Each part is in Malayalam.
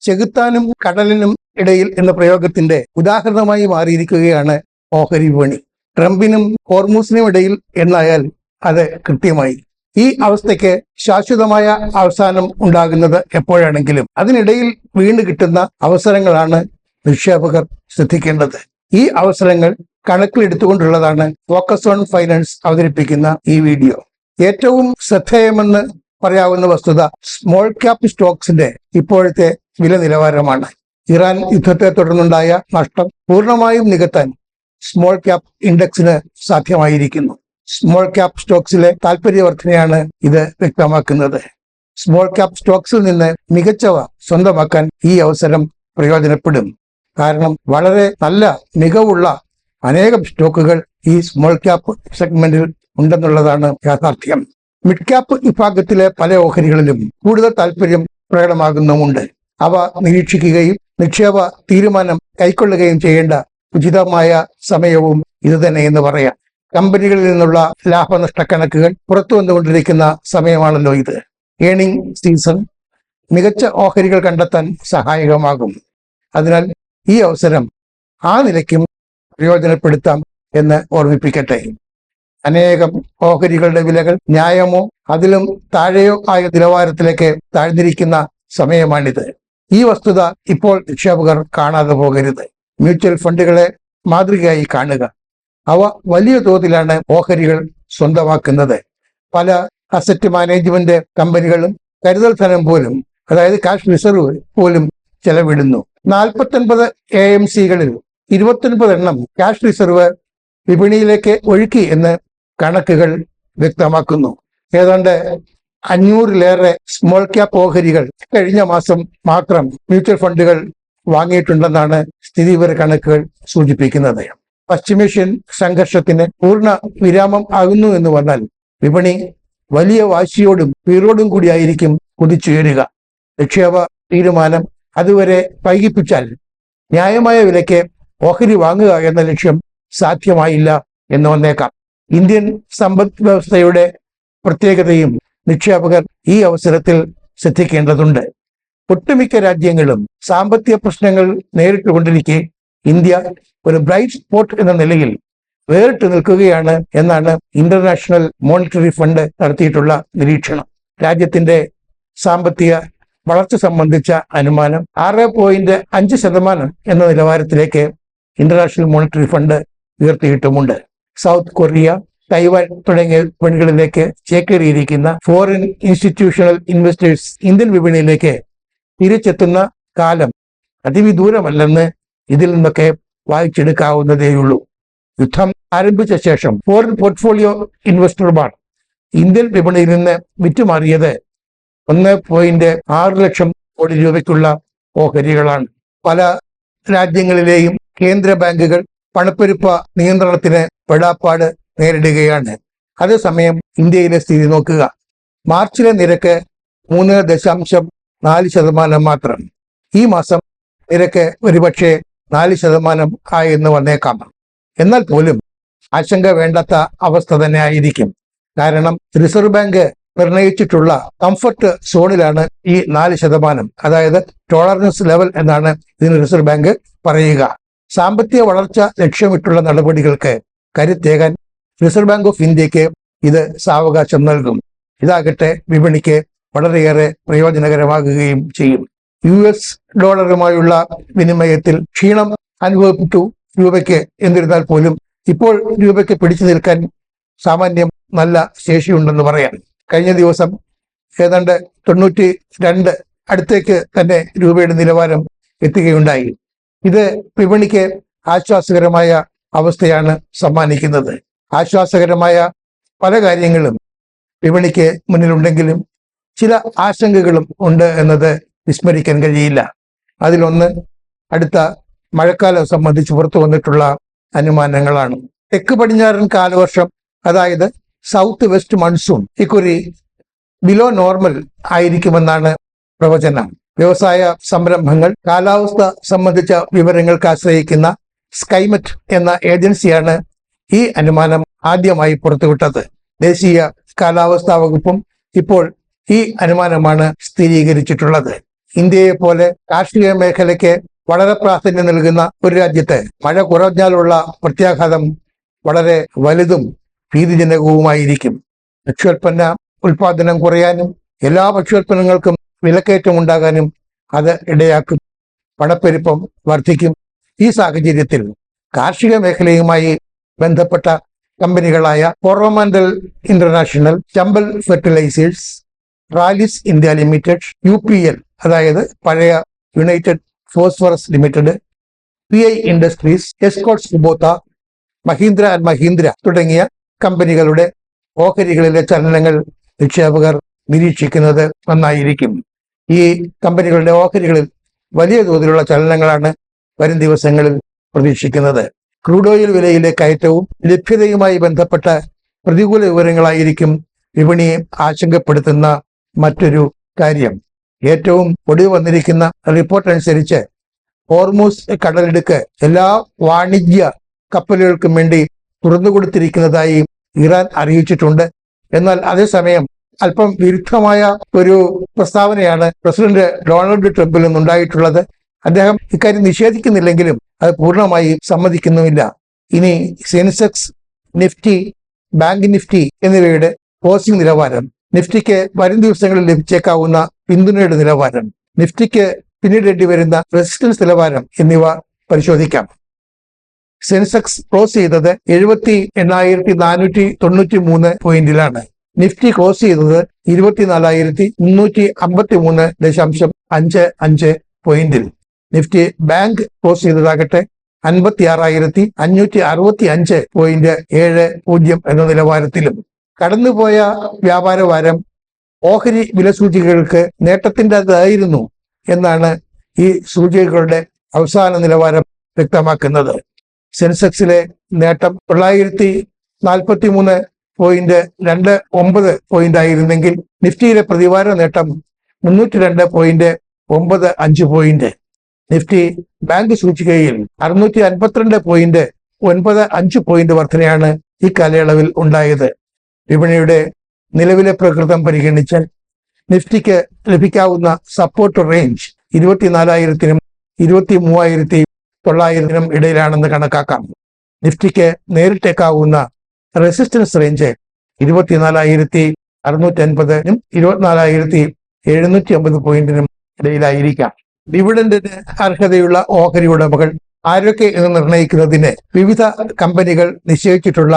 ചെകുത്താനും കടലിനും ഇടയിൽ എന്ന പ്രയോഗത്തിന്റെ ഉദാഹരണമായി മാറിയിരിക്കുകയാണ് ഓഹരി വിപണി. ട്രംപിനും ഹോർമൂസിനും ഇടയിൽ എന്നായാൽ അത് കൃത്യമായി. ഈ അവസ്ഥയ്ക്ക് ശാശ്വതമായ അവസാനം ഉണ്ടാകുന്നത് എപ്പോഴാണെങ്കിലും അതിനിടയിൽ വീണ് കിട്ടുന്ന അവസരങ്ങളാണ് നിക്ഷേപകർ ശ്രദ്ധിക്കേണ്ടത്. ഈ അവസരങ്ങൾ കണക്കിലെടുത്തുകൊണ്ടുള്ളതാണ് ഫോക്കസ് ഓൺ ഫൈനാൻസ് അവതരിപ്പിക്കുന്ന ഈ വീഡിയോ. ഏറ്റവും ശ്രദ്ധേയമെന്ന് പറയാവുന്ന വസ്തുത സ്മോൾ ക്യാപ് സ്റ്റോക്സിന്റെ ഇപ്പോഴത്തെ വില നിലവാരമാണ്. ഇറാൻ യുദ്ധത്തെ തുടർന്നുണ്ടായ നഷ്ടം പൂർണ്ണമായും നികത്താൻ സ്മോൾ ക്യാപ് ഇൻഡെക്സിന് സാധ്യമായിരിക്കുന്നു. സ്മോൾ ക്യാപ് സ്റ്റോക്സിലെ താൽപര്യവർദ്ധനയാണ് ഇത് വ്യക്തമാക്കുന്നത്. സ്മോൾ ക്യാപ് സ്റ്റോക്സിൽ നിന്ന് മികച്ചവ സ്വന്തമാക്കാൻ ഈ അവസരം പ്രയോജനപ്പെടും. കാരണം വളരെ നല്ല മികവുള്ള അനേകം സ്റ്റോക്കുകൾ ഈ സ്മോൾ ക്യാപ് സെഗ്മെന്റിൽ ഉണ്ടെന്നുള്ളതാണ് യാഥാർത്ഥ്യം. മിഡ് ക്യാപ് വിഭാഗത്തിലെ പല ഓഹരികളിലും കൂടുതൽ താല്പര്യം പ്രകടമാകുന്നുമുണ്ട്. അവ നിരീക്ഷിക്കുകയും നിക്ഷേപ തീരുമാനം കൈക്കൊള്ളുകയും ചെയ്യേണ്ട ഉചിതമായ സമയവും ഇതുതന്നെ എന്ന് പറയാം. കമ്പനികളിൽ നിന്നുള്ള ലാഭനഷ്ട കണക്കുകൾ പുറത്തു വന്നുകൊണ്ടിരിക്കുന്ന സമയമാണല്ലോ ഇത്. ഏണിംഗ് സീസൺ മികച്ച ഓഹരികൾ കണ്ടെത്താൻ സഹായകമാകും. അതിനാൽ ഈ അവസരം ആ നിലയ്ക്കും പ്രയോജനപ്പെടുത്താം എന്ന് ഓർമ്മിപ്പിക്കട്ടെ. അനേകം ഓഹരികളുടെ വിലകൾ ന്യായമോ അതിലും താഴെയോ ആയ നിലവാരത്തിലേക്ക് താഴ്ന്നിരിക്കുന്ന സമയമാണിത്. ഈ വസ്തുത ഇപ്പോൾ നിക്ഷേപകർ കാണാതെ പോകരുത്. മ്യൂച്വൽ ഫണ്ടുകളെ മാതൃകയായി കാണുക. അവ വലിയ തോതിലാണ് ഓഹരികൾ സ്വന്തമാക്കുന്നത്. പല അസറ്റ് മാനേജ്മെന്റ് കമ്പനികളും കരുതൽ ധനം പോലും, അതായത് കാഷ് റിസർവ് പോലും ചെലവിടുന്നു. 49 AMCകളിൽ 29 എണ്ണം കാഷ് റിസർവ് വിപണിയിലേക്ക് ഒഴുക്കി എന്ന് കണക്കുകൾ വ്യക്തമാക്കുന്നു. ഏതാണ്ട് 500-ലേറെ സ്മോൾ ക്യാപ് ഓഹരികൾ കഴിഞ്ഞ മാസം മാത്രം മ്യൂച്വൽ ഫണ്ടുകൾ വാങ്ങിയിട്ടുണ്ടെന്നാണ് സ്ഥിതിവിവര കണക്കുകൾ സൂചിപ്പിക്കുന്നത്. പശ്ചിമേഷ്യൻ സംഘർഷത്തിന് പൂർണ്ണ വിരാമം ആകുന്നു എന്ന് വന്നാൽ വിപണി വലിയ വാശിയോടും വീറോടും കൂടിയായിരിക്കും കുതിച്ചുയരുക. നിക്ഷേപ തീരുമാനം അതുവരെ വൈകിപ്പിച്ചാൽ ന്യായമായ വിലയ്ക്ക് ഓഹരി വാങ്ങുക എന്ന ലക്ഷ്യം സാധ്യമായില്ല എന്ന് വന്നേക്കാം. ഇന്ത്യൻ സമ്പദ് വ്യവസ്ഥയുടെ പ്രത്യേകതയും നിക്ഷേപകർ ഈ അവസരത്തിൽ ശ്രദ്ധിക്കേണ്ടതുണ്ട്. ഒട്ടുമിക്ക രാജ്യങ്ങളും സാമ്പത്തിക പ്രശ്നങ്ങൾ നേരിട്ടുകൊണ്ടിരിക്കെ ഇന്ത്യ ഒരു ബ്രൈറ്റ് സ്പോട്ട് എന്ന നിലയിൽ വേറിട്ട് നിൽക്കുകയാണ് എന്നാണ് ഇന്റർനാഷണൽ മോണിറ്ററി ഫണ്ട് നടത്തിയിട്ടുള്ള നിരീക്ഷണം. രാജ്യത്തിന്റെ സാമ്പത്തിക വളർച്ച സംബന്ധിച്ച അനുമാനം 6.5% എന്ന നിലവാരത്തിലേക്ക് ഇന്റർനാഷണൽ മോണിറ്ററി ഫണ്ട് ഉയർത്തിയിട്ടുമുണ്ട്. സൗത്ത് കൊറിയ, തൈവാൻ തുടങ്ങിയ വിപണികളിലേക്ക് ചേക്കേറിയിരിക്കുന്ന ഫോറിൻ ഇൻസ്റ്റിറ്റ്യൂഷണൽ ഇൻവെസ്റ്റേഴ്സ് ഇന്ത്യൻ വിപണിയിലേക്ക് തിരിച്ചെത്തുന്ന കാലം അതിവിദൂരമല്ലെന്ന് ഇതിൽ നിന്നൊക്കെ വായിച്ചെടുക്കാവുന്നതേയുള്ളൂ. യുദ്ധം ആരംഭിച്ച ശേഷം ഫോറിൻ പോർട്ട്ഫോളിയോ ഇൻവെസ്റ്റർമാർ ഇന്ത്യൻ വിപണിയിൽ നിന്ന് വിറ്റുമാറിയത് 1.6 ലക്ഷം കോടി രൂപയ്ക്കുള്ള ഓഹരികളാണ്. പല രാജ്യങ്ങളിലെയും കേന്ദ്ര ബാങ്കുകൾ പണപ്പെരുപ്പ നിയന്ത്രണത്തിന് പെടാപ്പാട് നേരിടുകയാണ്. അതേസമയം ഇന്ത്യയിലെ സ്ഥിതി നോക്കുക. മാർച്ചിലെ നിരക്ക് 3.4% മാത്രം. ഈ മാസം നിരക്ക് ഒരുപക്ഷെ 4% ആയെന്ന് വന്നേക്കാം. എന്നാൽ പോലും ആശങ്ക വേണ്ടാത്ത അവസ്ഥ തന്നെ ആയിരിക്കും. കാരണം റിസർവ് ബാങ്ക് നിർണയിച്ചിട്ടുള്ള കംഫർട്ട് സോണിലാണ് ഈ 4%, അതായത് ടോളറൻസ് ലെവൽ എന്നാണ് ഇതിന് റിസർവ് ബാങ്ക് പറയുക. സാമ്പത്തിക വളർച്ച ലക്ഷ്യമിട്ടുള്ള നടപടികൾക്ക് കരുത്തേകാൻ റിസർവ് ബാങ്ക് ഓഫ് ഇന്ത്യക്ക് ഇത് സാവകാശം നൽകും. ഇതാകട്ടെ വിപണിക്ക് വളരെയേറെ പ്രയോജനകരമാകുകയും ചെയ്യും. US ഡോളറുമായുള്ള വിനിമയത്തിൽ ക്ഷീണം അനുഭവപ്പെട്ടു രൂപയ്ക്ക്. എന്നിരുന്നാൽ പോലും ഇപ്പോൾ രൂപയ്ക്ക് പിടിച്ചു നിൽക്കാൻ സാമാന്യം നല്ല ശേഷിയുണ്ടെന്ന് പറയാം. കഴിഞ്ഞ ദിവസം ഏതാണ്ട് 92 അടുത്തേക്ക് തന്നെ രൂപയുടെ നിലവാരം എത്തുകയുണ്ടായി. ഇത് വിപണിക്ക് ആശ്വാസകരമായ അവസ്ഥയാണ് സമ്മാനിക്കുന്നത്. ആശ്വാസകരമായ പല കാര്യങ്ങളും വിപണിക്ക് മുന്നിലുണ്ടെങ്കിലും ചില ആശങ്കകളും ഉണ്ട് എന്നത് വിസ്മരിക്കാൻ കഴിയില്ല. അതിലൊന്ന് അടുത്ത മഴക്കാലം സംബന്ധിച്ച് പുറത്തു വന്നിട്ടുള്ള അനുമാനങ്ങളാണ്. തെക്ക് പടിഞ്ഞാറൻ കാലവർഷം, അതായത് സൗത്ത് വെസ്റ്റ് മൺസൂൺ, ഇക്കുറി ബിലോ നോർമൽ ആയിരിക്കുമെന്നാണ് പ്രവചനം. വ്യവസായ സംരംഭങ്ങൾ കാലാവസ്ഥ സംബന്ധിച്ച വിവരങ്ങൾക്ക് ആശ്രയിക്കുന്ന സ്കൈമെറ്റ് എന്ന ഏജൻസിയാണ് ഈ അനുമാനം ആദ്യമായി പുറത്തുവിട്ടത്. ദേശീയ കാലാവസ്ഥാ വകുപ്പും ഇപ്പോൾ ഈ അനുമാനമാണ് സ്ഥിരീകരിച്ചിട്ടുള്ളത്. ഇന്ത്യയെ പോലെ കാർഷിക മേഖലയ്ക്ക് വളരെ പ്രാധാന്യം നൽകുന്ന ഒരു രാജ്യത്ത് മഴ കുറഞ്ഞാലുള്ള പ്രത്യാഘാതം വളരെ വലുതും ഭീതിജനകവുമായിരിക്കും. ഭക്ഷ്യോൽപ്പന്ന ഉൽപാദനം കുറയാനും എല്ലാ ഭക്ഷ്യോൽപ്പന്നങ്ങൾക്കും വിലക്കയറ്റം ഉണ്ടാകാനും അത് ഇടയാക്കും. പണപ്പെരുപ്പം വർദ്ധിക്കും. ഈ സാഹചര്യത്തിൽ കാർഷിക മേഖലയുമായി ബന്ധപ്പെട്ട കമ്പനികളായ Coromandel International, Chambal Fertilisers, Rallis India Limited, UPL അതായത് പഴയ United Phosphorus Limited, PI Industries, Escorts Kubota, Mahindra and Mahindra തുടങ്ങിയ കമ്പനികളുടെ ഓഹരികളിലെ ചലനങ്ങൾ നിക്ഷേപകർ നിരീക്ഷിക്കുന്നത് നന്നായിരിക്കും. ഈ കമ്പനികളുടെ ഓഹരികളിൽ വലിയ തോതിലുള്ള ചലനങ്ങളാണ് വരും ദിവസങ്ങളിൽ പ്രതീക്ഷിക്കുന്നത്. ക്രൂഡ് ഓയിൽ വിലയിലെ കയറ്റവും ലഭ്യതയുമായി ബന്ധപ്പെട്ട പ്രതികൂല വിവരങ്ങളായിരിക്കും വിപണിയെ ആശങ്കപ്പെടുത്തുന്ന മറ്റൊരു കാര്യം. ഏറ്റവും ഒടുവിൽ വന്നിരിക്കുന്ന റിപ്പോർട്ട് അനുസരിച്ച് ഹോർമൂസ് കടലിടുക്ക് എല്ലാ വാണിജ്യ കപ്പലുകൾക്കും വേണ്ടി തുറന്നുകൊടുത്തിരിക്കുന്നതായി ഇറാൻ അറിയിച്ചിട്ടുണ്ട്. എന്നാൽ അതേസമയം അല്പം വിരുദ്ധമായ ഒരു പ്രസ്താവനയാണ് പ്രസിഡന്റ് ഡൊണാൾഡ് ട്രംപിൽ നിന്നുണ്ടായിട്ടുള്ളത്. അദ്ദേഹം ഇക്കാര്യം നിഷേധിക്കുന്നില്ലെങ്കിലും അത് പൂർണ്ണമായി സമ്മതിക്കുന്നുമില്ല. ഇനി സെൻസെക്സ്, നിഫ്റ്റി, ബാങ്ക് നിഫ്റ്റി എന്നിവയുടെ ക്ലോസിംഗ് നിലവാരം, നിഫ്റ്റിക്ക് വരും ദിവസങ്ങളിൽ ലഭിച്ചേക്കാവുന്ന പിന്തുണയുടെ നിലവാരം, നിഫ്റ്റിക്ക് പിന്നീടേണ്ടി വരുന്ന റെസിസ്റ്റൻസ് നിലവാരം എന്നിവ പരിശോധിക്കാം. സെൻസെക്സ് ക്ലോസ് ചെയ്തത് 78,493 പോയിന്റിലാണ്. നിഫ്റ്റി ക്ലോസ് ചെയ്തത് 24,353.55 പോയിന്റിൽ. നിഫ്റ്റി ബാങ്ക് ക്ലോസ് ചെയ്തതാകട്ടെ 56,565.70 എന്ന നിലവാരത്തിലും. കടന്നുപോയ വ്യാപാര വാരം ഓഹരി വില സൂചികകൾക്ക് നേട്ടത്തിൻ്റെതായിരുന്നു എന്നാണ് ഈ സൂചികകളുടെ അവസാന നിലവാരം വ്യക്തമാക്കുന്നത്. സെൻസെക്സിലെ നേട്ടം 943.29 പോയിന്റ് ആയിരുന്നെങ്കിൽ നിഫ്റ്റിയിലെ പ്രതിവാര നേട്ടം 302.95 പോയിന്റ്. നിഫ്റ്റി ബാങ്ക് സൂചികയിൽ 652.95 പോയിന്റ് വർധനയാണ് ഈ കാലയളവിൽ ഉണ്ടായത്. വിപണിയുടെ നിലവിലെ പ്രകൃതം പരിഗണിച്ചാൽ നിഫ്റ്റിക്ക് ലഭിക്കാവുന്ന സപ്പോർട്ട് റേഞ്ച് 24,000-നും 23,900-നും ഇടയിലാണെന്ന് കണക്കാക്കാം. നിഫ്റ്റിക്ക് നേരിട്ടേക്കാവുന്ന റെസിസ്റ്റൻസ് റേഞ്ച് 24,650-നും 24,750 പോയിന്റിനും ഇടയിലായിരിക്കാം. ഡിവിഡന്റിന് അർഹതയുള്ള ഓഹരി ഉടമകൾ ആരൊക്കെ എന്ന് നിർണ്ണയിക്കുന്നതിന് വിവിധ കമ്പനികൾ നിശ്ചയിച്ചിട്ടുള്ള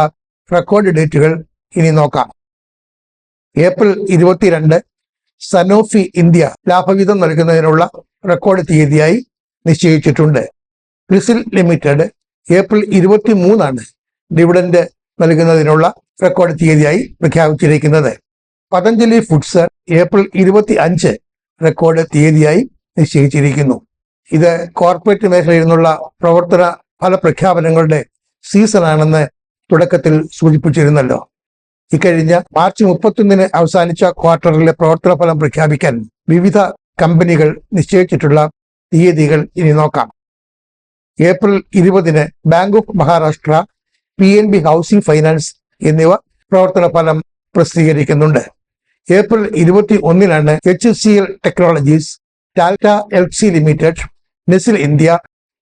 റെക്കോർഡ് ഡേറ്റുകൾ ഇനി നോക്കാം. ഏപ്രിൽ 22 സനോഫി ഇന്ത്യ ലാഭവിഹിതം നൽകുന്നതിനുള്ള റെക്കോർഡ് തീയതിയായി നിശ്ചയിച്ചിട്ടുണ്ട്. ക്രിസിൽ ലിമിറ്റഡ് ഏപ്രിൽ 23 ഡിവിഡന്റ് നൽകുന്നതിനുള്ള റെക്കോർഡ് തീയതിയായി പ്രഖ്യാപിച്ചിരിക്കുന്നത്. പതഞ്ജലി ഫുഡ്സ് ഏപ്രിൽ 25 റെക്കോർഡ് തീയതിയായി നിശ്ചയിച്ചിരിക്കുന്നു. ഇത് കോർപ്പറേറ്റ് മേഖലയിൽ നിന്നുള്ള പ്രവർത്തന ഫല പ്രഖ്യാപനങ്ങളുടെ സീസണാണെന്ന് തുടക്കത്തിൽ സൂചിപ്പിച്ചിരുന്നല്ലോ. ഇക്കഴിഞ്ഞ മാർച്ച് 31 അവസാനിച്ച ക്വാർട്ടറിലെ പ്രവർത്തന ഫലം പ്രഖ്യാപിക്കാൻ വിവിധ കമ്പനികൾ നിശ്ചയിച്ചിട്ടുള്ള തീയതികൾ ഇനി നോക്കാം. April 20 Bank of Maharashtra, PNB Housing Finance എന്നിവ പ്രവർത്തന ഫലം പ്രസിദ്ധീകരിക്കുന്നുണ്ട്. April 21 HCL Technologies, Tata LC Limited, Nestle India,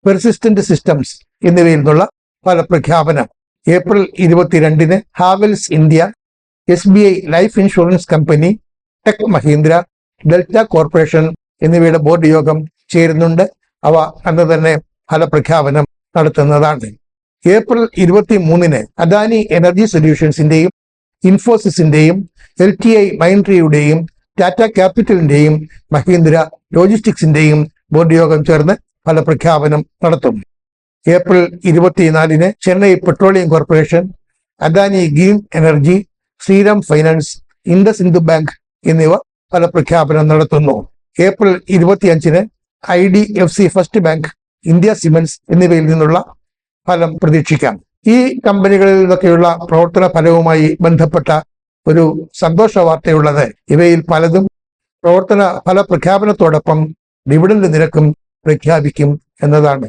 Persistent Systems എന്നിവയിൽ നിന്നുള്ള ഫലപ്രഖ്യാപനം. April 22 Havells India, SBI Life Insurance Company, Tech Mahindra, Delta Corporation എന്നിവയുടെ ബോർഡ് യോഗം ചേരുന്നുണ്ട്. അവ അന്ന് തന്നെ ഫലപ്രഖ്യാപനം നടത്തുന്നതാണ്. ഏപ്രിൽ 23 അദാനി എനർജി സൊല്യൂഷൻസിന്റെയും ഇൻഫോസിസിന്റെയും LTI മൈൻട്രിയുടെയും ടാറ്റ ക്യാപിറ്റലിന്റെയും മഹീന്ദ്ര ലോജിസ്റ്റിക്സിന്റെയും ബോർഡ് യോഗം ചേർന്ന് ഫലപ്രഖ്യാപനം നടത്തും. April 24 Chennai petroleum corporation, Adani green energy, Shriram finance, Indus bank എന്നിവ ഫലപ്രഖ്യാപനം നടത്തുന്നു. April 25 IDFC first bank, India cements എന്നിവയിൽ നിന്നുള്ള ഫലം പ്രതീക്ഷിക്കാം. ഈ കമ്പനികളിൽ നിന്നൊക്കെയുള്ള പ്രവർത്തന ഫലവുമായി ബന്ധപ്പെട്ട ഒരു സന്തോഷ വാർത്തയുള്ളത് ഇവയിൽ പലതും പ്രവർത്തന ഫല പ്രഖ്യാപനത്തോടൊപ്പം ഡിവിഡന്റ് നിരക്കും പ്രഖ്യാപിക്കും എന്നതാണ്.